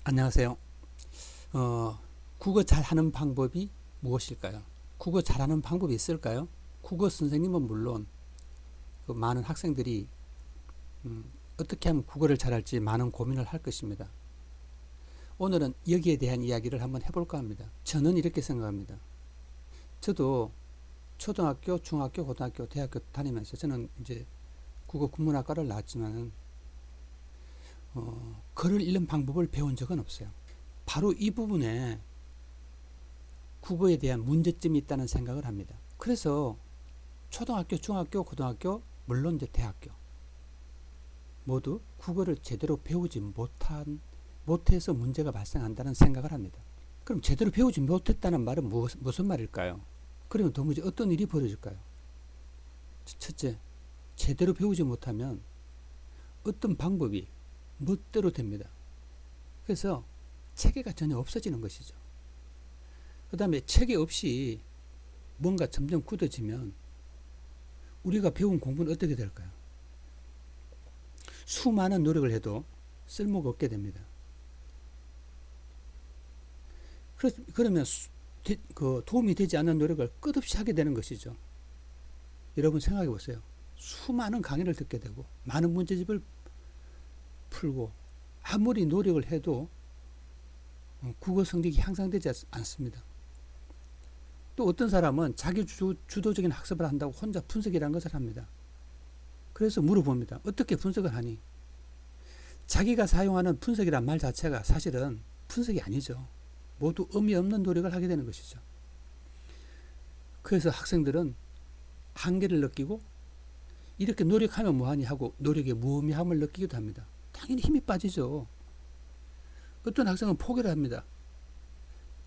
안녕하세요. 국어 잘하는 방법이 무엇일까요? 국어 잘하는 방법이 있을까요? 국어 선생님은 물론 그 많은 학생들이 어떻게 하면 국어를 잘할지 많은 고민을 할 것입니다. 오늘은 여기에 대한 이야기를 한번 해볼까 합니다. 저는 이렇게 생각합니다. 저도 초등학교, 중학교, 고등학교, 대학교 다니면서 저는 이제 국어 국문학과를 나왔지만은 글을 읽는 방법을 배운 적은 없어요. 바로 이 부분에 국어에 대한 문제점이 있다는 생각을 합니다. 그래서 초등학교, 중학교, 고등학교, 물론 이제 대학교 모두 국어를 제대로 배우지 못해서 문제가 발생한다는 생각을 합니다. 그럼 제대로 배우지 못했다는 말은 무슨 말일까요? 그러면 도무지 어떤 일이 벌어질까요? 첫째, 제대로 배우지 못하면 어떤 방법이 멋대로 됩니다. 그래서 체계가 전혀 없어지는 것이죠. 그 다음에 체계 없이 뭔가 점점 굳어지면 우리가 배운 공부는 어떻게 될까요? 수많은 노력을 해도 쓸모가 없게 됩니다. 그러면 도움이 되지 않는 노력을 끝없이 하게 되는 것이죠. 여러분 생각해 보세요. 수많은 강의를 듣게 되고 많은 문제집을 풀고 아무리 노력을 해도 국어 성적이 향상되지 않습니다. 또 어떤 사람은 자기 주도적인 학습을 한다고 혼자 분석이라는 것을 합니다. 그래서 물어봅니다. 어떻게 분석을 하니? 자기가 사용하는 분석이란 말 자체가 사실은 분석이 아니죠. 모두 의미 없는 노력을 하게 되는 것이죠. 그래서 학생들은 한계를 느끼고 이렇게 노력하면 뭐하니 하고 노력의 무의미함을 느끼기도 합니다. 당연히 힘이 빠지죠. 어떤 학생은 포기를 합니다.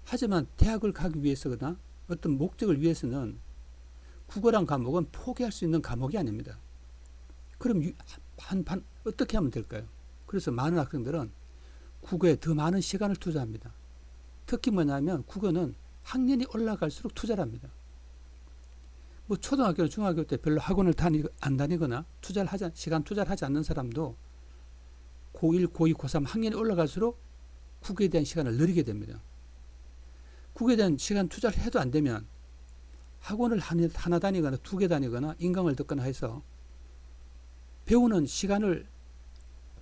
하지만 대학을 가기 위해서거나 어떤 목적을 위해서는 국어란 과목은 포기할 수 있는 과목이 아닙니다. 그럼 어떻게 하면 될까요? 그래서 많은 학생들은 국어에 더 많은 시간을 투자합니다. 특히 뭐냐면 국어는 학년이 올라갈수록 투자를 합니다. 뭐 초등학교, 중학교 때 별로 학원을 안 다니거나 시간 투자를 하지 않는 사람도 고1, 고2, 고3 학년이 올라갈수록 국어에 대한 시간을 늘리게 됩니다. 국어에 대한 시간 투자를 해도 안 되면 학원을 하나 다니거나 두 개 다니거나 인강을 듣거나 해서 배우는 시간을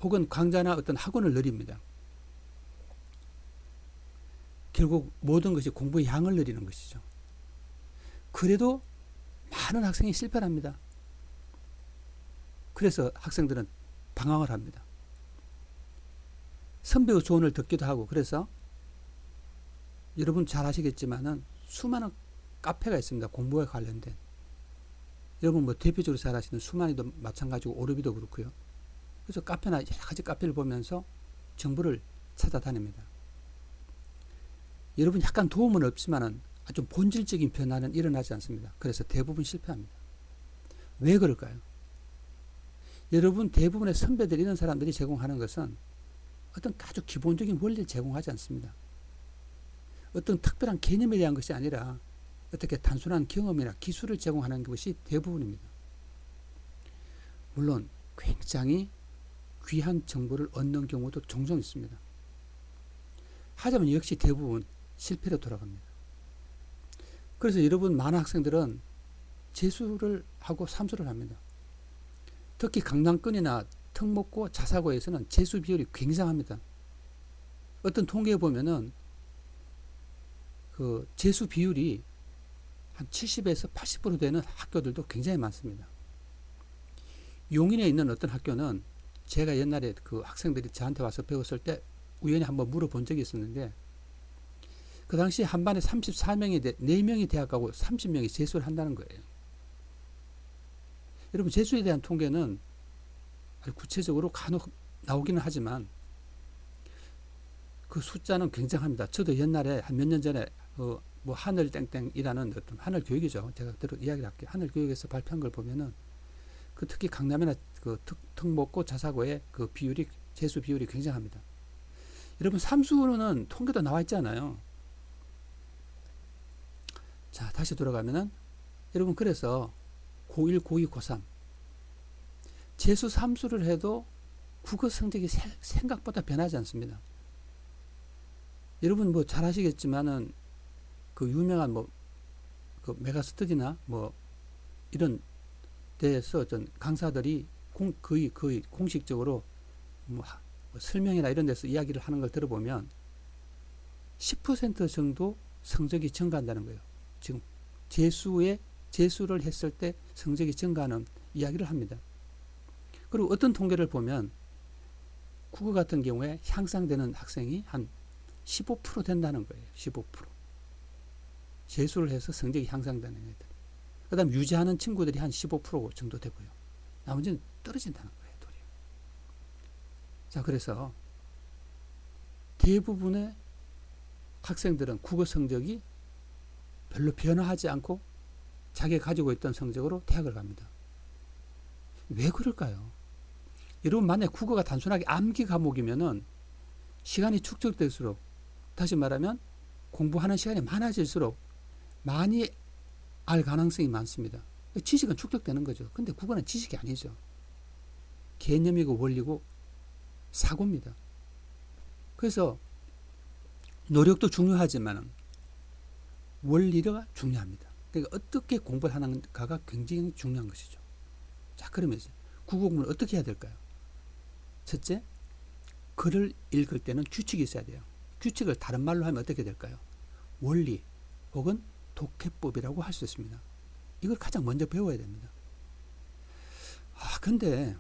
혹은 강좌나 어떤 학원을 늘립니다. 결국 모든 것이 공부의 양을 늘리는 것이죠. 그래도 많은 학생이 실패를 합니다. 그래서 학생들은 방황을 합니다. 선배의 조언을 듣기도 하고 그래서 여러분 잘 아시겠지만은 수많은 카페가 있습니다. 공부와 관련된. 여러분 뭐 대표적으로 잘 아시는 수만이도 마찬가지고 오르비도 그렇고요. 그래서 카페나 여러 가지 카페를 보면서 정보를 찾아다닙니다. 여러분 약간 도움은 없지만은 아주 본질적인 변화는 일어나지 않습니다. 그래서 대부분 실패합니다. 왜 그럴까요? 여러분 대부분의 선배들 이런 사람들이 제공하는 것은 어떤 아주 기본적인 원리를 제공하지 않습니다. 어떤 특별한 개념에 대한 것이 아니라 어떻게 단순한 경험이나 기술을 제공하는 것이 대부분입니다. 물론 굉장히 귀한 정보를 얻는 경우도 종종 있습니다. 하지만 역시 대부분 실패로 돌아갑니다. 그래서 여러분 많은 학생들은 재수를 하고 삼수를 합니다. 특히 강남권이나 특목고, 자사고에서는 재수 비율이 굉장합니다. 어떤 통계에 보면은 그 재수 비율이 한 70에서 80% 되는 학교들도 굉장히 많습니다. 용인에 있는 어떤 학교는 제가 옛날에 그 학생들이 저한테 와서 배웠을 때 우연히 한번 물어본 적이 있었는데 그 당시 한 반에 4명이 대학 가고 30명이 재수를 한다는 거예요. 여러분 재수에 대한 통계는 구체적으로 간혹 나오기는 하지만 그 숫자는 굉장합니다. 저도 옛날에 한 몇 년 전에 뭐 하늘 땡땡이라는 어떤 하늘 교육이죠. 제가 이야기를 할게요. 하늘 교육에서 발표한 걸 보면은 그 특히 강남이나 그 특목고 자사고의 그 비율이 재수 비율이 굉장합니다. 여러분 삼수는 통계도 나와 있잖아요. 자 다시 돌아가면은 여러분 그래서 고1, 고2, 고3 재수 삼수를 해도 국어 성적이 생각보다 변하지 않습니다. 여러분 뭐 잘 아시겠지만은 그 유명한 뭐 그 메가스터디나 뭐 이런 데에서 어떤 강사들이 거의 공식적으로 뭐 설명이나 이런 데서 이야기를 하는 걸 들어보면 10% 정도 성적이 증가한다는 거예요. 지금 재수를 했을 때 성적이 증가하는 이야기를 합니다. 그리고 어떤 통계를 보면 국어 같은 경우에 향상되는 학생이 한 15% 된다는 거예요. 15%. 재수를 해서 성적이 향상되는 애들. 그 다음 유지하는 친구들이 한 15% 정도 되고요. 나머지는 떨어진다는 거예요. 도리어. 자, 그래서 대부분의 학생들은 국어 성적이 별로 변화하지 않고 자기가 가지고 있던 성적으로 대학을 갑니다. 왜 그럴까요? 여러분 만약 국어가 단순하게 암기 과목이면은 시간이 축적될수록, 다시 말하면 공부하는 시간이 많아질수록 많이 알 가능성이 많습니다. 지식은 축적되는 거죠. 근데 국어는 지식이 아니죠. 개념이고 원리고 사고입니다. 그래서 노력도 중요하지만 원리가 중요합니다. 그러니까 어떻게 공부를 하는가가 굉장히 중요한 것이죠. 자, 그러면 국어 공부를 어떻게 해야 될까요? 첫째, 글을 읽을 때는 규칙이 있어야 돼요. 규칙을 다른 말로 하면 어떻게 될까요? 원리 혹은 독해법이라고 할 수 있습니다. 이걸 가장 먼저 배워야 됩니다. 근데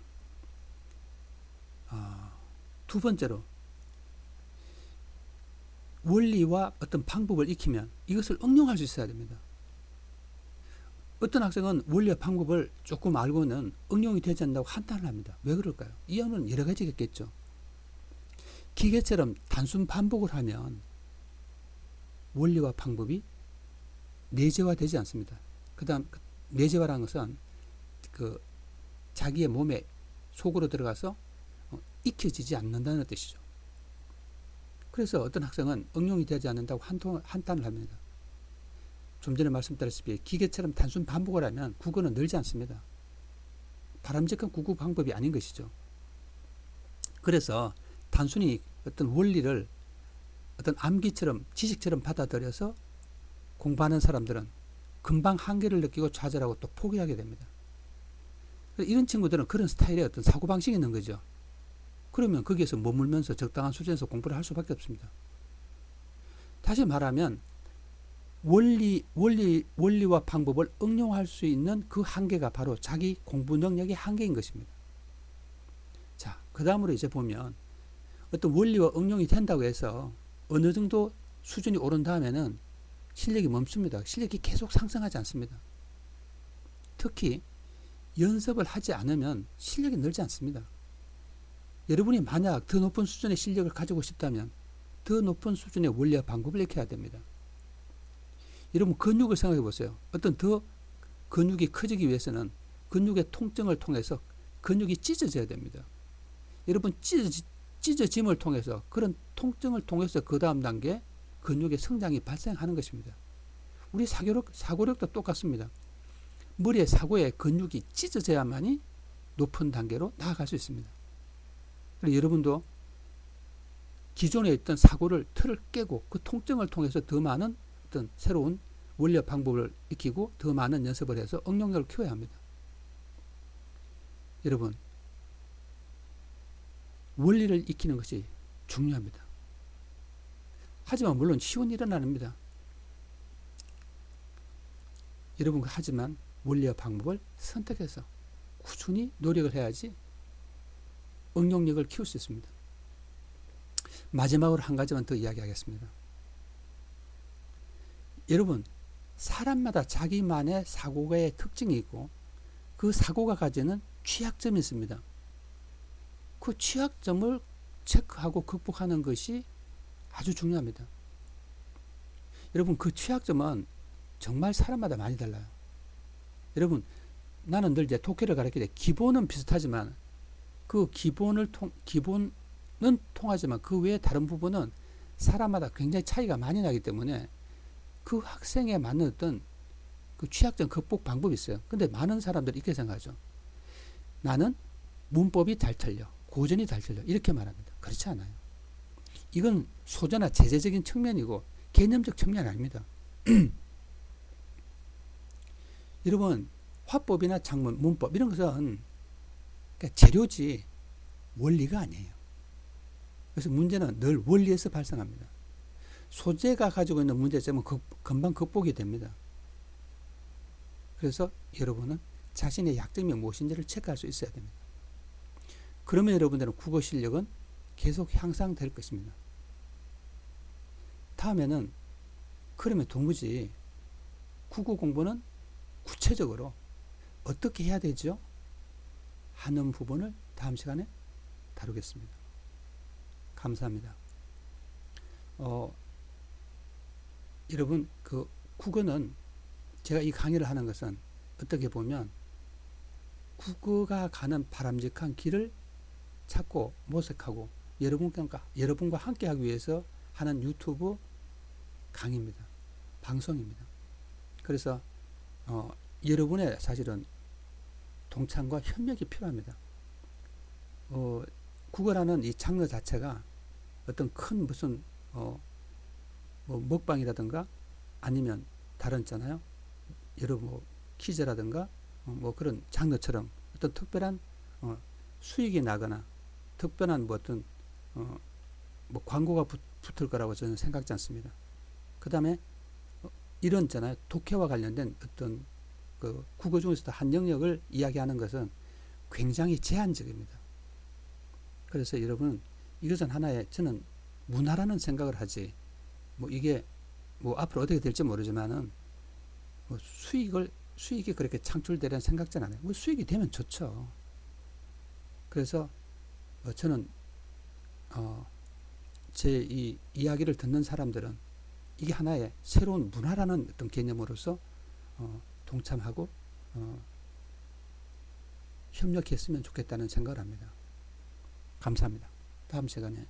두 번째로 원리와 어떤 방법을 익히면 이것을 응용할 수 있어야 됩니다. 어떤 학생은 원리와 방법을 조금 알고는 응용이 되지 않는다고 한탄을 합니다. 왜 그럴까요? 이유는 여러 가지가 있겠죠. 기계처럼 단순 반복을 하면 원리와 방법이 내재화되지 않습니다. 그 다음 내재화라는 것은 그 자기의 몸에 속으로 들어가서 익혀지지 않는다는 뜻이죠. 그래서 어떤 학생은 응용이 되지 않는다고 한탄을 합니다. 좀 전에 말씀드렸다시피 기계처럼 단순 반복을 하면 국어는 늘지 않습니다. 바람직한 국어 방법이 아닌 것이죠. 그래서 단순히 어떤 원리를 어떤 암기처럼 지식처럼 받아들여서 공부하는 사람들은 금방 한계를 느끼고 좌절하고 또 포기하게 됩니다. 이런 친구들은 그런 스타일의 어떤 사고방식이 있는 거죠. 그러면 거기에서 머물면서 적당한 수준에서 공부를 할 수밖에 없습니다. 다시 말하면 원리와 방법을 응용할 수 있는 그 한계가 바로 자기 공부 능력의 한계인 것입니다. 자, 그 다음으로 이제 보면 어떤 원리와 응용이 된다고 해서 어느 정도 수준이 오른 다음에는 실력이 멈춥니다. 실력이 계속 상승하지 않습니다. 특히 연습을 하지 않으면 실력이 늘지 않습니다. 여러분이 만약 더 높은 수준의 실력을 가지고 싶다면 더 높은 수준의 원리와 방법을 익혀야 됩니다. 여러분 근육을 생각해 보세요. 어떤 더 근육이 커지기 위해서는 근육의 통증을 통해서 근육이 찢어져야 됩니다. 여러분 찢어짐을 통해서 그런 통증을 통해서 그 다음 단계 근육의 성장이 발생하는 것입니다. 우리 사고력도 똑같습니다. 머리의 사고에 근육이 찢어져야만이 높은 단계로 나아갈 수 있습니다. 그리고 여러분도 기존에 있던 사고를 틀을 깨고 그 통증을 통해서 더 많은 어떤 새로운 원리와 방법을 익히고 더 많은 연습을 해서 응용력을 키워야 합니다. 여러분, 원리를 익히는 것이 중요합니다. 하지만 물론 쉬운 일은 아닙니다. 여러분, 하지만 원리와 방법을 선택해서 꾸준히 노력을 해야지 응용력을 키울 수 있습니다. 마지막으로 한 가지만 더 이야기하겠습니다. 여러분, 사람마다 자기만의 사고의 특징이 있고 그 사고가 가지는 취약점이 있습니다. 그 취약점을 체크하고 극복하는 것이 아주 중요합니다. 여러분, 그 취약점은 정말 사람마다 많이 달라요. 여러분, 나는 늘 이제 독해를 가르칠 때 기본은 비슷하지만 그 기본은 통하지만 그 외에 다른 부분은 사람마다 굉장히 차이가 많이 나기 때문에 그 학생에 맞는 어떤 그 취약점 극복 방법이 있어요. 근데 많은 사람들이 이렇게 생각하죠. 나는 문법이 잘 틀려, 고전이 잘 틀려, 이렇게 말합니다. 그렇지 않아요. 이건 소재나 제재적인 측면이고 개념적 측면이 아닙니다. 여러분 화법이나 작문, 문법 이런 것은 그러니까 재료지 원리가 아니에요. 그래서 문제는 늘 원리에서 발생합니다. 소재가 가지고 있는 문제점은 금방 극복이 됩니다. 그래서 여러분은 자신의 약점이 무엇인지를 체크할 수 있어야 됩니다. 그러면 여러분들은 국어 실력은 계속 향상될 것입니다. 다음에는 그러면 도무지 국어 공부는 구체적으로 어떻게 해야 되죠? 하는 부분을 다음 시간에 다루겠습니다. 감사합니다. 여러분 그 국어는 제가 이 강의를 하는 것은 어떻게 보면 국어가 가는 바람직한 길을 찾고 모색하고 여러분과 함께 하기 위해서 하는 유튜브 강의입니다. 방송입니다. 그래서 여러분의 사실은 동참과 협력이 필요합니다. 국어라는 이 장르 자체가 어떤 큰 무슨 뭐 먹방이라든가 아니면 다른 있잖아요. 여러 뭐 퀴즈라든가 뭐 그런 장르처럼 어떤 특별한 수익이 나거나 특별한 뭐 어떤 뭐 광고가 붙을 거라고 저는 생각지 않습니다. 그 다음에 이런 있잖아요. 독해와 관련된 어떤 그 국어 중에서도 한 영역을 이야기하는 것은 굉장히 제한적입니다. 그래서 여러분 이것은 하나의 저는 문화라는 생각을 하지 뭐 이게 뭐 앞으로 어떻게 될지 모르지만은 뭐 수익이 그렇게 창출되려는 생각전 안 해요. 뭐 수익이 되면 좋죠. 그래서 저는 제 이 이야기를 듣는 사람들은 이게 하나의 새로운 문화라는 어떤 개념으로서 동참하고 협력했으면 좋겠다는 생각을 합니다. 감사합니다. 다음 시간에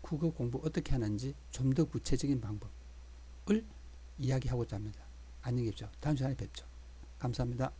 국어 공부 어떻게 하는지 좀 더 구체적인 방법을 이야기하고자 합니다. 안녕히 계십시오. 다음 시간에 뵙죠. 감사합니다.